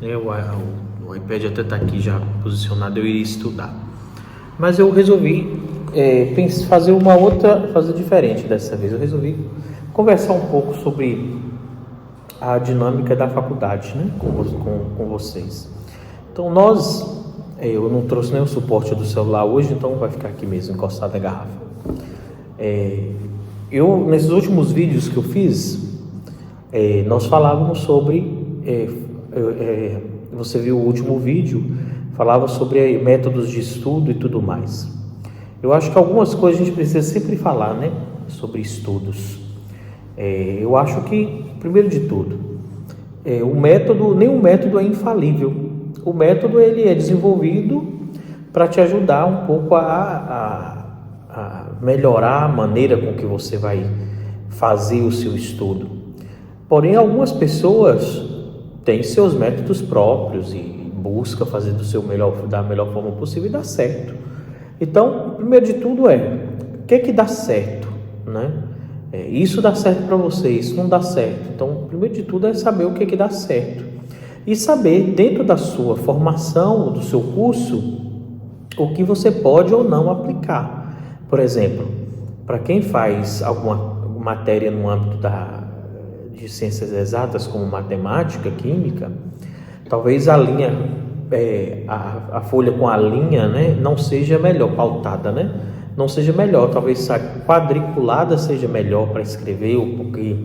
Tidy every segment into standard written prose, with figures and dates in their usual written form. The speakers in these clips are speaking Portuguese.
estudar. O iPad até está aqui já posicionado, eu iria estudar. Mas eu resolvi fazer diferente dessa vez. Eu resolvi conversar um pouco sobre a dinâmica da faculdade, né, com vocês. Então eu não trouxe nem o suporte do celular hoje, então vai ficar aqui mesmo, encostado na garrafa. Nesses últimos vídeos que eu fiz, nós falávamos sobre... você viu o último vídeo, falava sobre métodos de estudo e tudo mais. Eu acho que algumas coisas a gente precisa sempre falar, né, sobre estudos. Eu acho que, primeiro de tudo, nenhum método é infalível. O método ele é desenvolvido para te ajudar um pouco a melhorar a maneira com que você vai fazer o seu estudo. Porém, algumas pessoas têm seus métodos próprios e buscam fazer da melhor forma possível e dá certo. Então, primeiro de tudo o que dá certo, né? Isso dá certo para você, isso não dá certo. Então, primeiro de tudo é saber o que dá certo e saber dentro da sua formação, do seu curso, o que você pode ou não aplicar. Por exemplo, para quem faz alguma matéria no âmbito de ciências exatas, como matemática, química, talvez a linha, a folha com a linha, né, não seja melhor pautada, né? Não seja melhor, talvez a quadriculada seja melhor para escrever, ou porque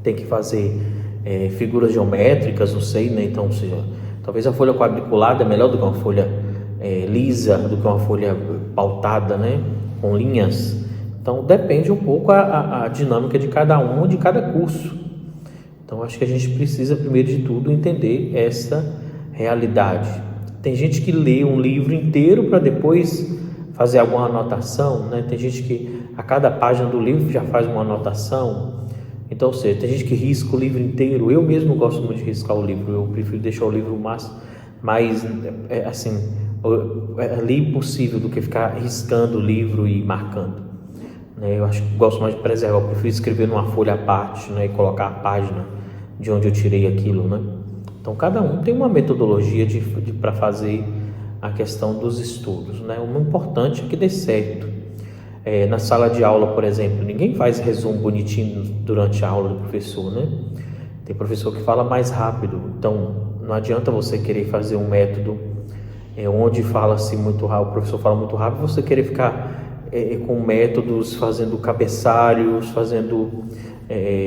tem que fazer figuras geométricas, não sei, né? Então, talvez a folha quadriculada é melhor do que uma folha lisa, do que uma folha pautada, né, com linhas. Então, depende um pouco a dinâmica de cada um, de cada curso. Então, acho que a gente precisa, primeiro de tudo, entender essa realidade. Tem gente que lê um livro inteiro para depois fazer alguma anotação, né? Tem gente que a cada página do livro já faz uma anotação. Então, ou seja, tem gente que risca o livro inteiro. Eu mesmo gosto muito de riscar o livro. Eu prefiro deixar o livro mais ali possível do que ficar riscando o livro e marcando. Eu acho que gosto mais de preservar. Eu prefiro escrever numa folha à parte, né, e colocar a página de onde eu tirei aquilo, né? Então, cada um tem uma metodologia para fazer a questão dos estudos, né? O importante é que dê certo. Na sala de aula, por exemplo, ninguém faz resumo bonitinho durante a aula do professor, né? Tem professor que fala mais rápido, então não adianta você querer fazer um método onde fala-se muito rápido, o professor fala muito rápido, você querer ficar com métodos, fazendo cabeçalhos, fazendo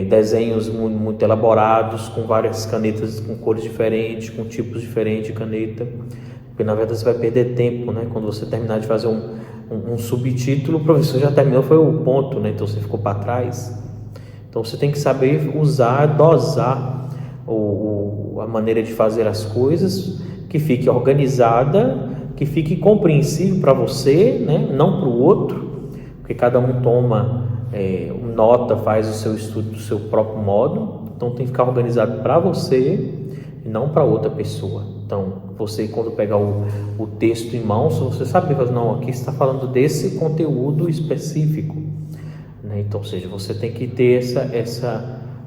desenhos muito elaborados, com várias canetas com cores diferentes, com tipos diferentes de caneta, porque na verdade você vai perder tempo, né? Quando você terminar de fazer um subtítulo, o professor já terminou, foi o ponto, né? Então você ficou para trás. Então você tem que saber dosar a maneira de fazer as coisas, que fique organizada, que fique compreensível para você, né? Não para o outro, porque cada um toma nota, faz o seu estudo do seu próprio modo. Então tem que ficar organizado para você e não para outra pessoa. Então você, quando pegar o texto em mãos, você sabe, não, aqui está falando desse conteúdo específico, né? Então, ou seja, você tem que ter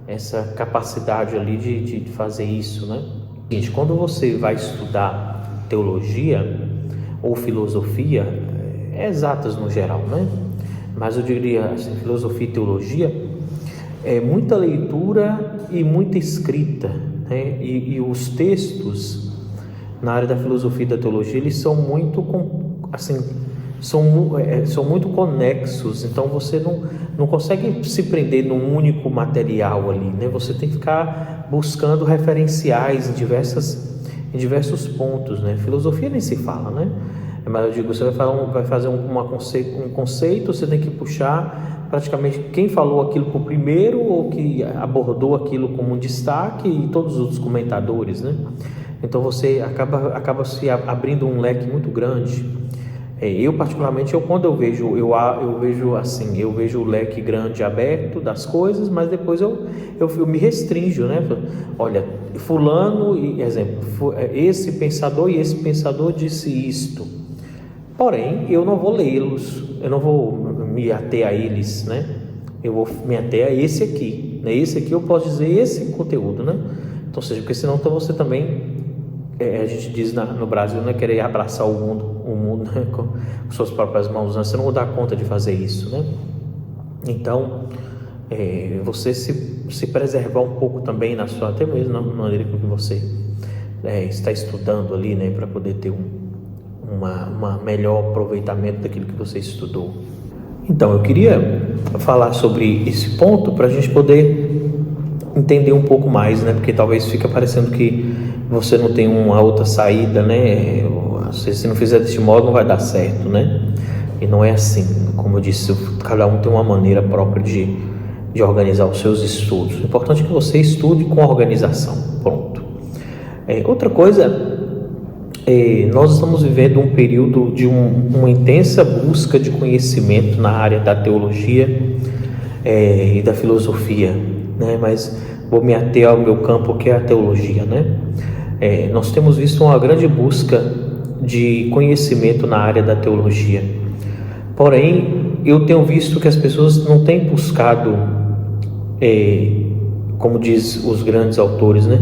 essa capacidade ali de fazer isso, né? Gente, quando você vai estudar teologia ou filosofia, exatas no geral, né? Mas eu diria assim, filosofia e teologia é muita leitura e muita escrita, né? E os textos na área da filosofia e da teologia, eles são muito são muito conexos. Então você não consegue se prender num único material ali, né? Você tem que ficar buscando referenciais em diversos pontos, né? Filosofia nem se fala, né? Mas eu digo, você vai fazer um conceito, você tem que puxar praticamente quem falou aquilo por primeiro ou que abordou aquilo como um destaque e todos os outros comentadores, né? Então você acaba se abrindo um leque muito grande. Eu particularmente, quando eu vejo o leque grande aberto das coisas, mas depois eu me restringo, né? Olha, fulano, exemplo, esse pensador disse isto. Porém, eu não vou lê-los, eu não vou me ater a eles, né? Eu vou me ater a esse aqui, né? Esse aqui eu posso dizer esse conteúdo, né? Então, ou seja, porque senão então você também, a gente diz no Brasil, né, querer abraçar o mundo né, com suas próprias mãos, né? Você não dá conta de fazer isso, né? Então, você se preservar um pouco também até mesmo na maneira com que você está estudando ali, né, para poder ter uma melhor aproveitamento daquilo que você estudou. Então, eu queria falar sobre esse ponto para a gente poder entender um pouco mais, né? Porque talvez fique parecendo que você não tem uma outra saída, né? Se não fizer desse modo, não vai dar certo, né? E não é assim. Como eu disse, cada um tem uma maneira própria de organizar os seus estudos. O importante é que você estude com organização. Pronto. Outra coisa, nós estamos vivendo um período de uma intensa busca de conhecimento na área da teologia e da filosofia, né? Mas vou me ater ao meu campo, que é a teologia, né? Nós temos visto uma grande busca de conhecimento na área da teologia. Porém, eu tenho visto que as pessoas não têm buscado, como diz os grandes autores, né?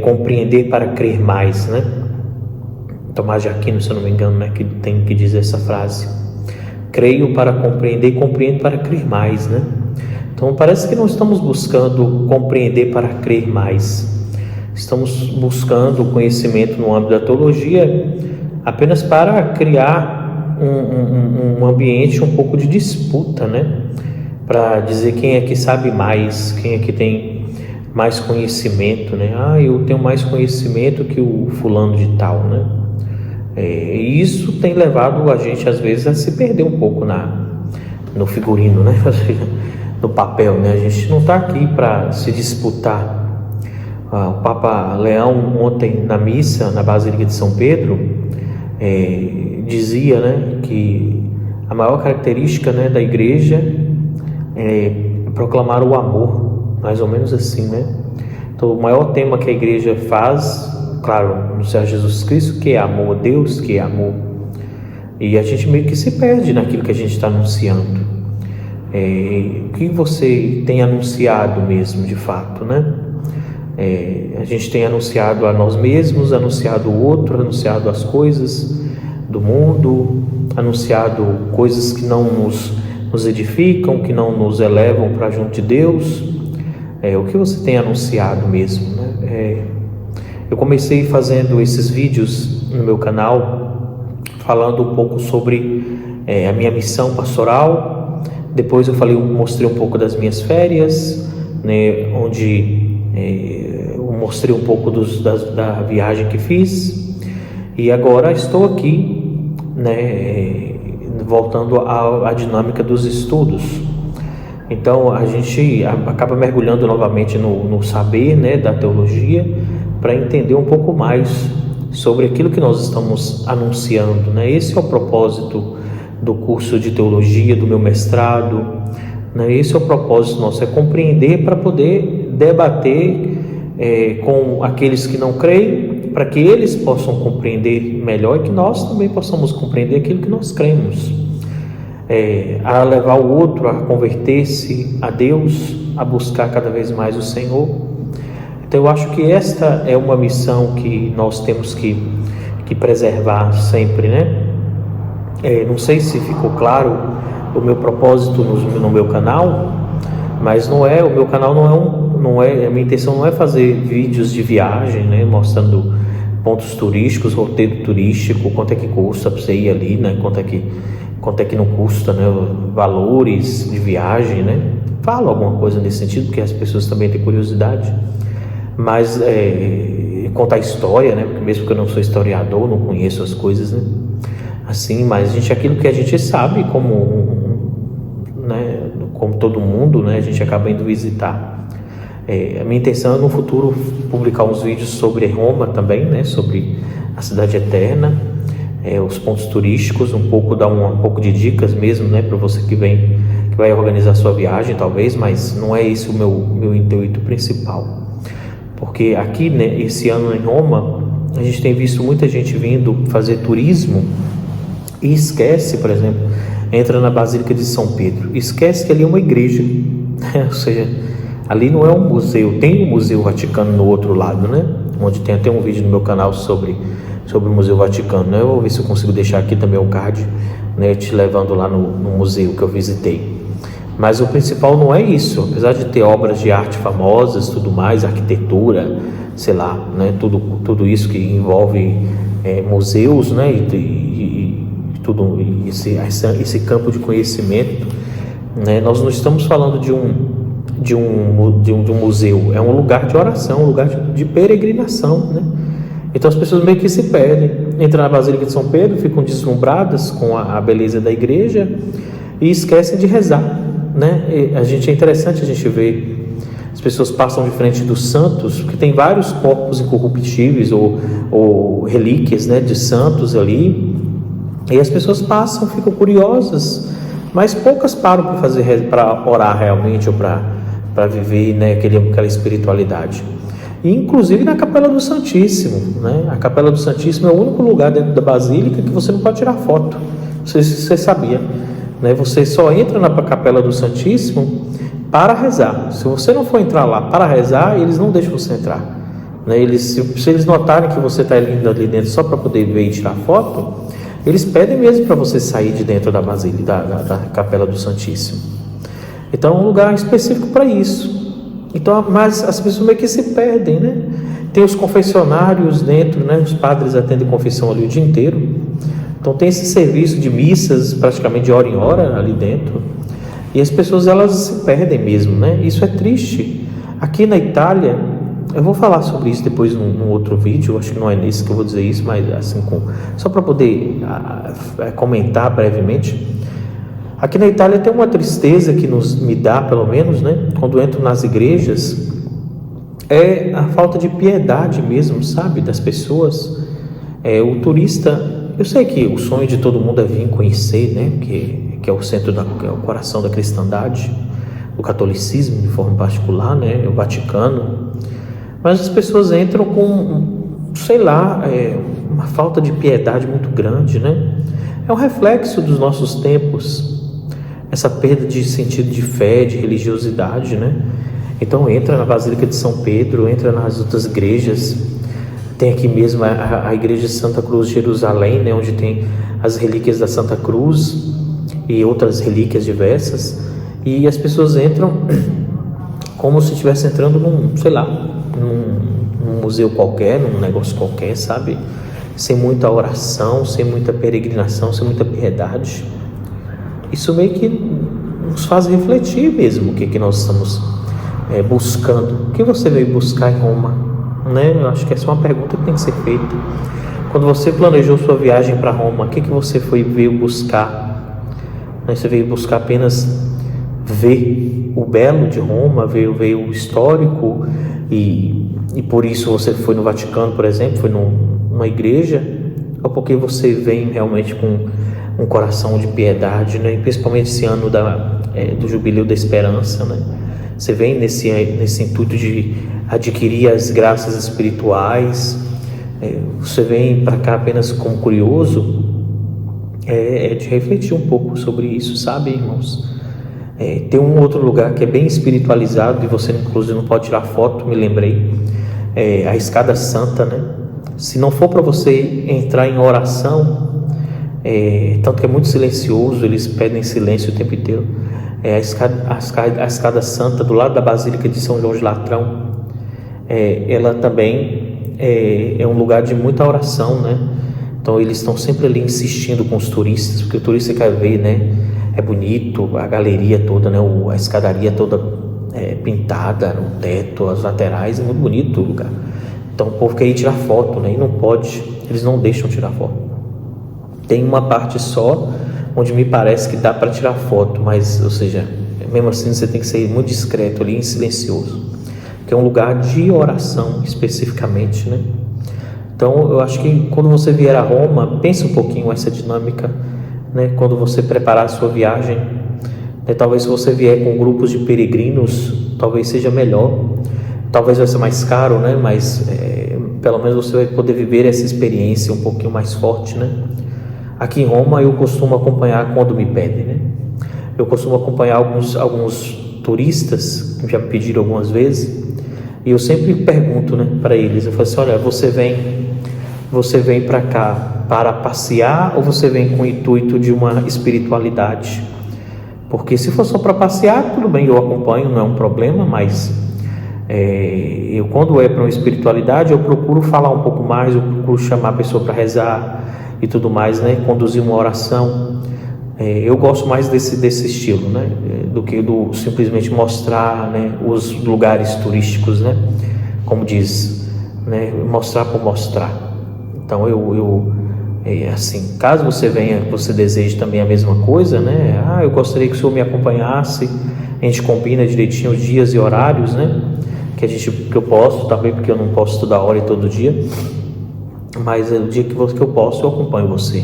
Compreender para crer mais, né? Tomás de Aquino, se eu não me engano, né, que diz essa frase: creio para compreender e compreendo para crer mais, né? Então parece que não estamos buscando compreender para crer mais, estamos buscando conhecimento no âmbito da teologia apenas para criar um ambiente um pouco de disputa, né? Para dizer quem é que sabe mais, quem é que tem mais conhecimento, né? Eu tenho mais conhecimento que o fulano de tal, né? E isso tem levado a gente às vezes a se perder um pouco no figurino, né? No papel, né? A gente não está aqui para se disputar. O Papa Leão, ontem na missa na Basílica de São Pedro, dizia, né, que a maior característica, né, da igreja é proclamar o amor, mais ou menos assim, né? Então o maior tema que a igreja faz, claro, no Senhor Jesus Cristo, que é amor, Deus que é amor, e a gente meio que se perde naquilo que a gente está anunciando. O que você tem anunciado mesmo, de fato, né? A gente tem anunciado a nós mesmos, anunciado o outro, anunciado as coisas do mundo, anunciado coisas que não nos edificam, que não nos elevam para junto de Deus. O que você tem anunciado mesmo, né? Eu comecei fazendo esses vídeos no meu canal, falando um pouco sobre a minha missão pastoral. Depois eu mostrei um pouco das minhas férias, né, onde eu mostrei um pouco da viagem que fiz. E agora estou aqui, né, voltando à dinâmica dos estudos. Então a gente acaba mergulhando novamente no saber, né, da teologia, para entender um pouco mais sobre aquilo que nós estamos anunciando, né? Esse é o propósito do curso de teologia, do meu mestrado, né? Esse é o propósito nosso, é compreender para poder debater com aqueles que não creem, para que eles possam compreender melhor e que nós também possamos compreender aquilo que nós cremos, a levar o outro a converter-se a Deus, a buscar cada vez mais o Senhor. Então eu acho que esta é uma missão que nós temos que preservar sempre, né? Não sei se ficou claro o meu propósito no meu canal, mas o meu canal a minha intenção não é fazer vídeos de viagem, né, mostrando pontos turísticos, roteiro turístico, quanto é que custa para você ir ali, né, quanto é que não custa, né, valores de viagem, né? Falo alguma coisa nesse sentido, porque as pessoas também têm curiosidade. Mas contar história, né? Porque mesmo que eu não sou historiador, não conheço as coisas, né? Assim, mas aquilo que a gente sabe, né? Como todo mundo, né? A gente acaba indo visitar. A minha intenção é no futuro publicar uns vídeos sobre Roma também, né? Sobre a cidade eterna, os pontos turísticos, dar um pouco de dicas mesmo, né? Para você que vai organizar sua viagem, talvez, mas não é esse o meu intuito principal. Porque aqui, né, esse ano em Roma, a gente tem visto muita gente vindo fazer turismo e esquece, por exemplo, entra na Basílica de São Pedro, esquece que ali é uma igreja, né? Ou seja, Ali não é um museu, tem o Museu Vaticano no outro lado, né? Onde tem até um vídeo no meu canal sobre o Museu Vaticano, né? Eu vou ver se eu consigo deixar aqui também o card, né? Te levando lá no museu que eu visitei. Mas o principal não é isso, apesar de ter obras de arte famosas, tudo mais, arquitetura, sei lá, né? Tudo isso que envolve museus, né? E tudo esse campo de conhecimento, né? Nós não estamos falando de um museu, é um lugar de oração, um lugar de peregrinação, né? Então as pessoas meio que se perdem, entram na Basílica de São Pedro, ficam deslumbradas com a beleza da igreja e esquecem de rezar, né? É interessante a gente ver, as pessoas passam de frente dos santos, porque tem vários corpos incorruptíveis ou relíquias, né, de santos ali, e as pessoas passam, ficam curiosas, mas poucas param para orar realmente ou para viver, né, aquela espiritualidade. E, inclusive na Capela do Santíssimo, né? A Capela do Santíssimo é o único lugar dentro da Basílica que você não pode tirar foto. Não sei se você sabia, né? Você só entra na Capela do Santíssimo para rezar. Se você não for entrar lá para rezar, eles não deixam você entrar, né? Se eles notarem que você está indo ali dentro só para poder ver e tirar foto, eles pedem mesmo para você sair de dentro da Basílica, da Capela do Santíssimo. Então é um lugar específico para isso. Então, mas as pessoas meio que se perdem, né? Tem os confessionários dentro, né? Os padres atendem confissão ali o dia inteiro. Então tem esse serviço de missas praticamente de hora em hora ali dentro. E as pessoas, elas se perdem mesmo, né? Isso é triste. Aqui na Itália, eu vou falar sobre isso depois num outro vídeo, acho que não é nesse que eu vou dizer isso, mas assim, só para poder comentar brevemente. Aqui na Itália tem uma tristeza que me dá, pelo menos, né? Quando entro nas igrejas, é a falta de piedade mesmo, sabe? Das pessoas. O turista, eu sei que o sonho de todo mundo é vir conhecer, né? Que é o centro, que é o coração da cristandade, do catolicismo de forma particular, né? O Vaticano. Mas as pessoas entram com, sei lá, uma falta de piedade muito grande, né? É um reflexo dos nossos tempos. Essa perda de sentido de fé, de religiosidade, né? Então entra na Basílica de São Pedro, entra nas outras igrejas. Tem aqui mesmo a igreja de Santa Cruz de Jerusalém, né? Onde tem as relíquias da Santa Cruz e outras relíquias diversas. E as pessoas entram como se estivesse entrando num museu qualquer, num negócio qualquer, sabe? Sem muita oração, sem muita peregrinação, sem muita piedade. Isso meio que nos faz refletir mesmo o que nós estamos buscando. O que você veio buscar em Roma, né? Eu acho que essa é uma pergunta que tem que ser feita. Quando você planejou sua viagem para Roma, o que você veio buscar? Você veio buscar apenas ver o belo de Roma, ver o histórico e por isso você foi no Vaticano, por exemplo, foi numa igreja, ou porque você vem realmente com um coração de piedade, né? Principalmente esse ano do Jubileu da Esperança, né? Você vem nesse intuito de adquirir as graças espirituais, você vem para cá apenas como curioso, de refletir um pouco sobre isso, sabe, irmãos? Tem um outro lugar que é bem espiritualizado e você inclusive não pode tirar foto, me lembrei, a Escada Santa, né? Se não for para você entrar em oração, tanto que é muito silencioso, eles pedem silêncio o tempo inteiro, a escada Santa do lado da Basílica de São João de Latrão, ela também é um lugar de muita oração, né? Então eles estão sempre ali insistindo com os turistas, porque o turista quer ver, né? É bonito, a galeria toda, né? A escadaria toda pintada, no teto, as laterais, é muito bonito o lugar. Então o povo quer ir tirar foto, né? E não pode, eles não deixam tirar foto. Tem uma parte só onde me parece que dá para tirar foto, mas, ou seja, mesmo assim você tem que ser muito discreto ali, silencioso, que é um lugar de oração especificamente, né? Então eu acho que quando você vier a Roma, pense um pouquinho essa dinâmica, né? Quando você preparar a sua viagem, né? Talvez se você vier com grupos de peregrinos, talvez seja melhor, talvez vai ser mais caro, né? Mas pelo menos você vai poder viver essa experiência um pouquinho mais forte, né? Aqui em Roma eu costumo acompanhar quando me pedem, né? Eu costumo acompanhar alguns turistas já me pediram algumas vezes, e eu sempre pergunto, né, para eles, eu falo assim, olha, você vem para cá para passear ou você vem com o intuito de uma espiritualidade? Porque se for só para passear, tudo bem, eu acompanho, não é um problema, mas eu, quando é para uma espiritualidade, eu procuro falar um pouco mais, eu procuro chamar a pessoa para rezar e tudo mais, né? Conduzir uma oração. Eu gosto mais desse estilo, né? Do que do simplesmente mostrar, né, os lugares turísticos, né? Como diz, né? Mostrar por mostrar. Então assim, caso você venha, você deseje também a mesma coisa, né? Eu gostaria que o senhor me acompanhasse, a gente combina direitinho os dias e horários, né? Que eu posso também, porque eu não posso toda hora e todo dia, mas o dia que eu posso, eu acompanho você.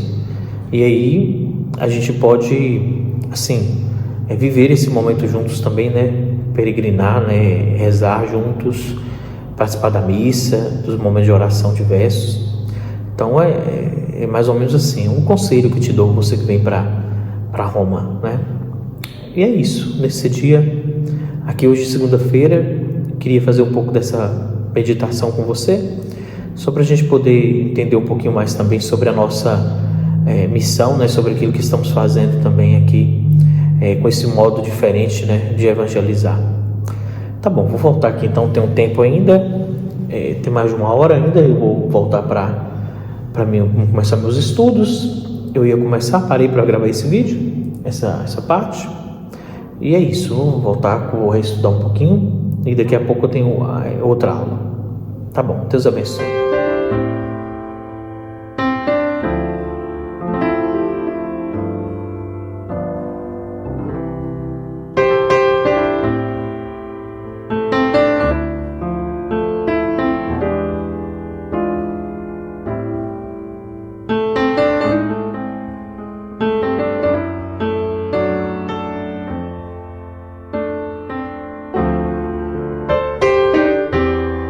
E aí a gente pode, assim, viver esse momento juntos também, né? Peregrinar, né? Rezar juntos, participar da missa, dos momentos de oração diversos. Então é mais ou menos assim, um conselho que te dou, você que vem para Roma, né? E é isso, nesse dia, aqui hoje, segunda-feira, queria fazer um pouco dessa meditação com você, só para a gente poder entender um pouquinho mais também sobre a nossa missão, né? Sobre aquilo que estamos fazendo também aqui, com esse modo diferente, né, de evangelizar. Tá bom, vou voltar aqui então, tem um tempo ainda, tem mais de 1 hora ainda, eu vou voltar para começar meus estudos. Eu ia começar, parei para gravar esse vídeo, essa parte, e é isso, vou voltar, vou reestudar um pouquinho, e daqui a pouco eu tenho outra aula. Tá bom, Deus abençoe.